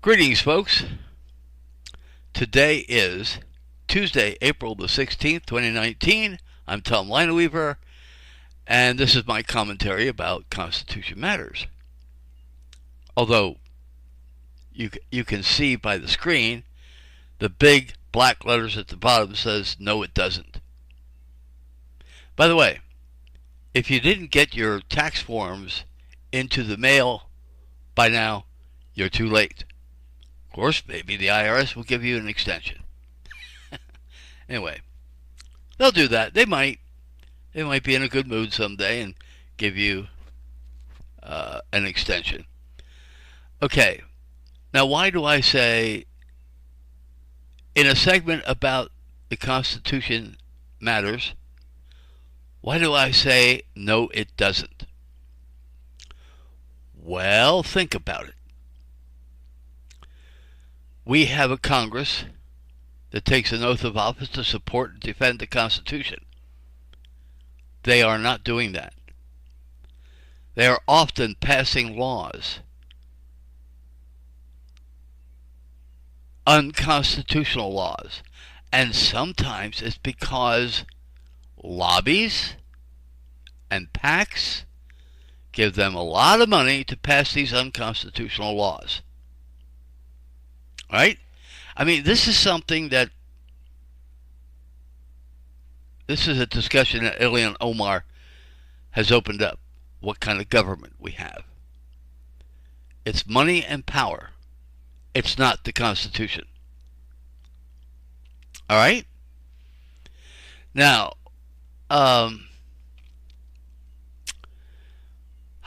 Greetings, folks. Today is Tuesday, April the 16th, 2019. I'm Tom Lineweaver, and this is my commentary about Constitution Matters. Although you can see by the screen, the big black letters at the bottom says, no, it doesn't. By the way, if you didn't get your tax forms into the mail by now, you're too late. Of course, maybe the IRS will give you an extension. Anyway, they'll do that. They might be in a good mood someday and give you an extension. Okay, now why do I say in a segment about the Constitution Matters, why do I say no, it doesn't? Well, think about it. We have a Congress that takes an oath of office to support and defend the Constitution. They are not doing that. They are often passing laws, unconstitutional laws, and sometimes it's because lobbies and PACs give them a lot of money to pass these unconstitutional laws. Right? I mean, this is something that, this is a discussion that Ilhan Omar has opened up, what kind of government we have. It's money and power. It's not the Constitution. All right? Now, how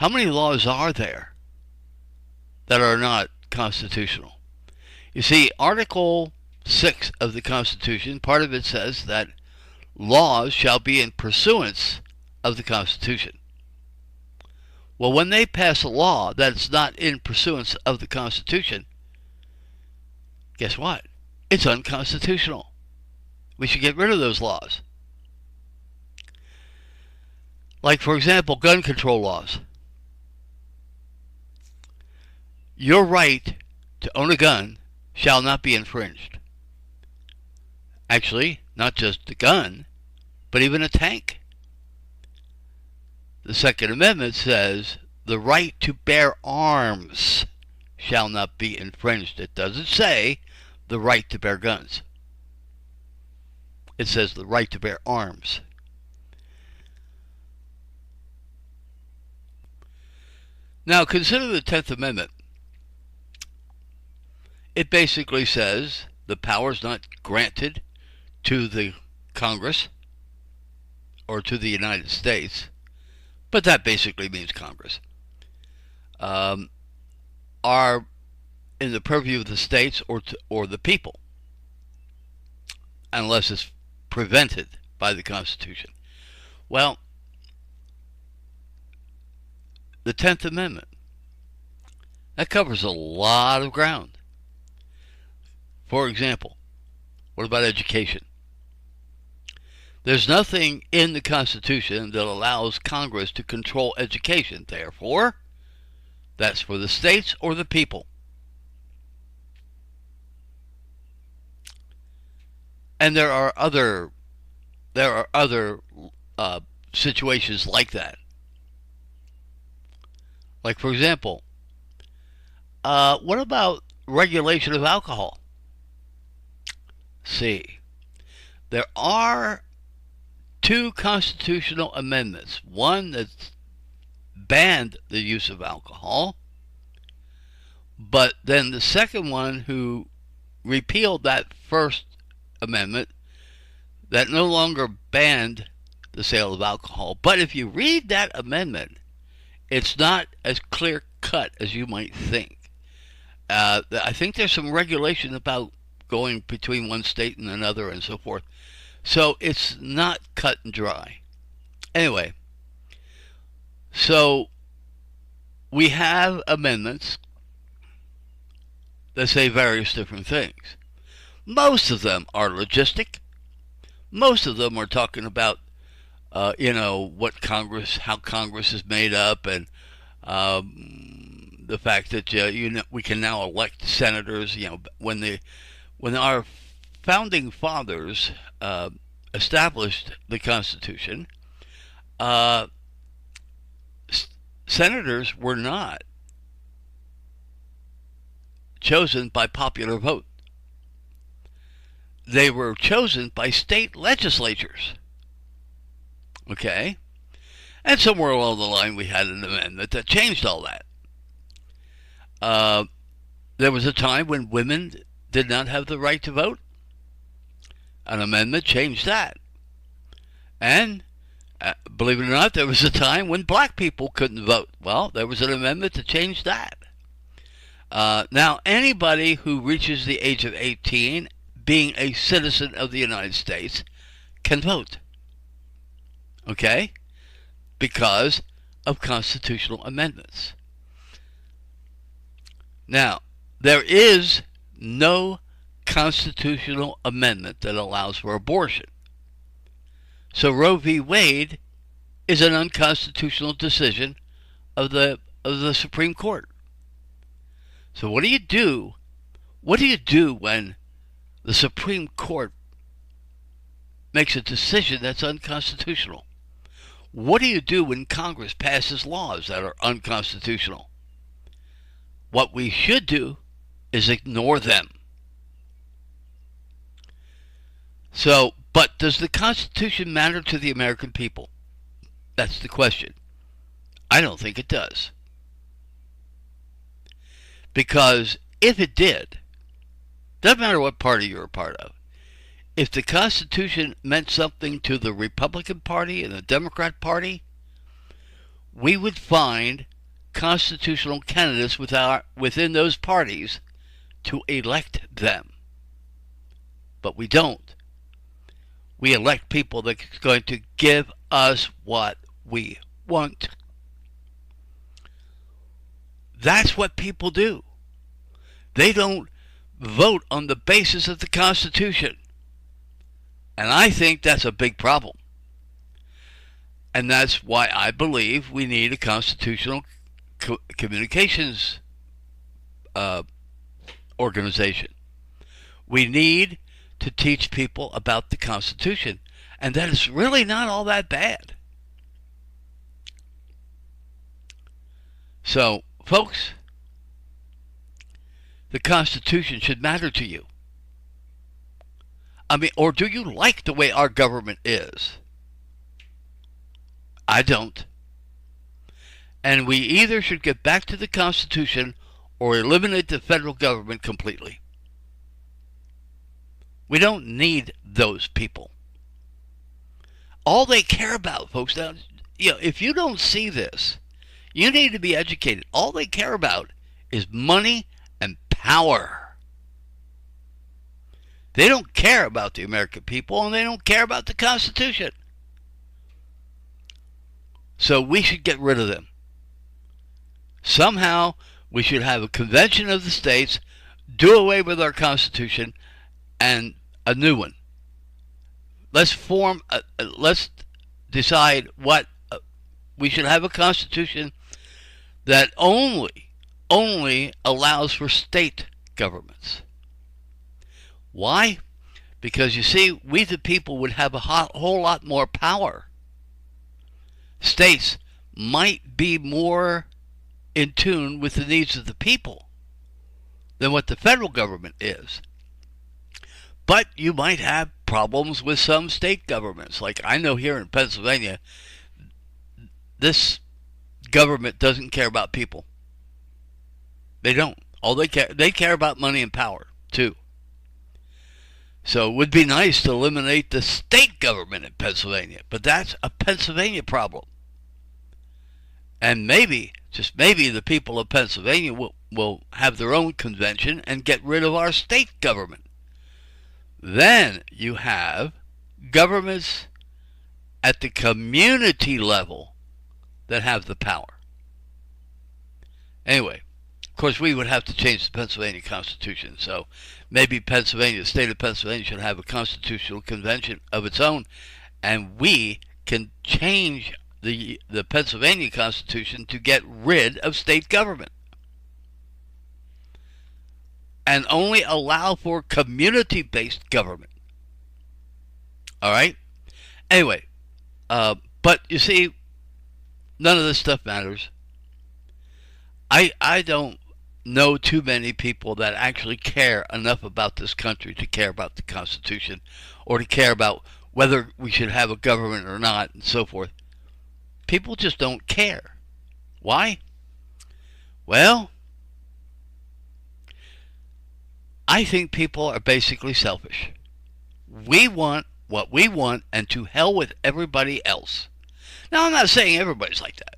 many laws are there that are not constitutional? You see, Article 6 of the Constitution, part of it says that laws shall be in pursuance of the Constitution. Well, when they pass a law that's not in pursuance of the Constitution, guess what? It's unconstitutional. We should get rid of those laws. Like, for example, gun control laws. Your right to own a gun shall not be infringed. Actually, not just a gun, but even a tank. The Second Amendment says the right to bear arms shall not be infringed. It doesn't say the right to bear guns. It says the right to bear arms. Now, consider the 10th Amendment. It basically says the power is not granted to the Congress or to the United States, but that basically means Congress, are in the purview of the states or the people, unless it's prevented by the Constitution. Well, the 10th Amendment, that covers a lot of ground. For example, what about education? There's nothing in the Constitution that allows Congress to control education. Therefore, that's for the states or the people. And there are other situations like that. Like, for example, what about regulation of alcohol? See, there are two constitutional amendments. One that banned the use of alcohol, but then the second one who repealed that first amendment that no longer banned the sale of alcohol. But if you read that amendment, it's not as clear-cut as you might think. I think there's some regulation about going between one state and another and so forth. So it's not cut and dry. Anyway, so we have amendments that say various different things. Most of them are logistic. Most of them are talking about, what Congress, how Congress is made up, and the fact that we can now elect senators. When our founding fathers established the Constitution, uh, senators were not chosen by popular vote. They were chosen by state legislatures. Okay? And somewhere along the line we had an amendment that changed all that. There was a time when women did not have the right to vote. An amendment changed that. And believe it or not, there was a time when black people couldn't vote. Well, there was an amendment to change that. Now, anybody who reaches the age of 18, being a citizen of the United States, can vote. Okay? Because of constitutional amendments. Now, there is no constitutional amendment that allows for abortion. So Roe v. Wade is an unconstitutional decision of the Supreme Court. So what do you do? What do you do when the Supreme Court makes a decision that's unconstitutional? What do you do when Congress passes laws that are unconstitutional? What we should do is ignore them. So, but does the Constitution matter to the American people? That's the question. I don't think it does. Because if it did, doesn't matter what party you're a part of, if the Constitution meant something to the Republican Party and the Democrat Party, we would find constitutional candidates within those parties to elect them. But we don't. We elect people that's going to give us what we want. That's what people do. They don't vote on the basis of the Constitution. And I think that's a big problem. And that's why I believe we need a constitutional communications organization. We need to teach people about the Constitution. And that is really not all that bad. So, folks, the Constitution should matter to you. I mean, or do you like the way our government is? I don't. And we either should get back to the Constitution or eliminate the federal government completely. We don't need those people. All they care about, folks, now, if you don't see this, you need to be educated. All they care about is money and power. They don't care about the American people, and they don't care about the Constitution. So we should get rid of them. Somehow we should have a convention of the states, do away with our Constitution, and a new one. Let's decide what we should have a Constitution that only allows for state governments. Why? Because you see, we the people would have a whole lot more power. States might be more in tune with the needs of the people than what the federal government is. But you might have problems with some state governments. Like I know here in Pennsylvania, this government doesn't care about people. They don't. All they care about money and power, too. So it would be nice to eliminate the state government in Pennsylvania, but that's a Pennsylvania problem. And maybe, just maybe, the people of Pennsylvania will have their own convention and get rid of our state government. Then you have governments at the community level that have the power. Anyway, of course, we would have to change the Pennsylvania Constitution, so maybe the state of Pennsylvania should have a constitutional convention of its own, and we can change the Pennsylvania Constitution to get rid of state government. and only allow for community-based government. All right? Anyway, but you see, none of this stuff matters. I don't know too many people that actually care enough about this country to care about the Constitution or to care about whether we should have a government or not and so forth. People just don't care. Why? Well, I think people are basically selfish. We want what we want, and to hell with everybody else. Now, I'm not saying everybody's like that.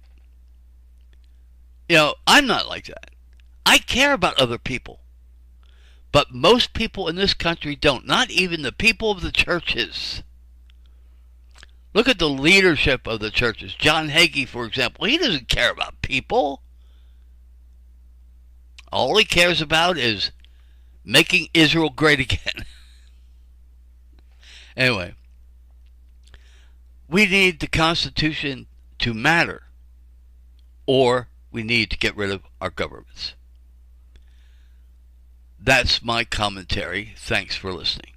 I'm not like that. I care about other people. But most people in this country don't. Not even the people of the churches. Look at the leadership of the churches. John Hagee, for example, he doesn't care about people. All he cares about is making Israel great again. Anyway, we need the Constitution to matter, or we need to get rid of our governments. That's my commentary. Thanks for listening.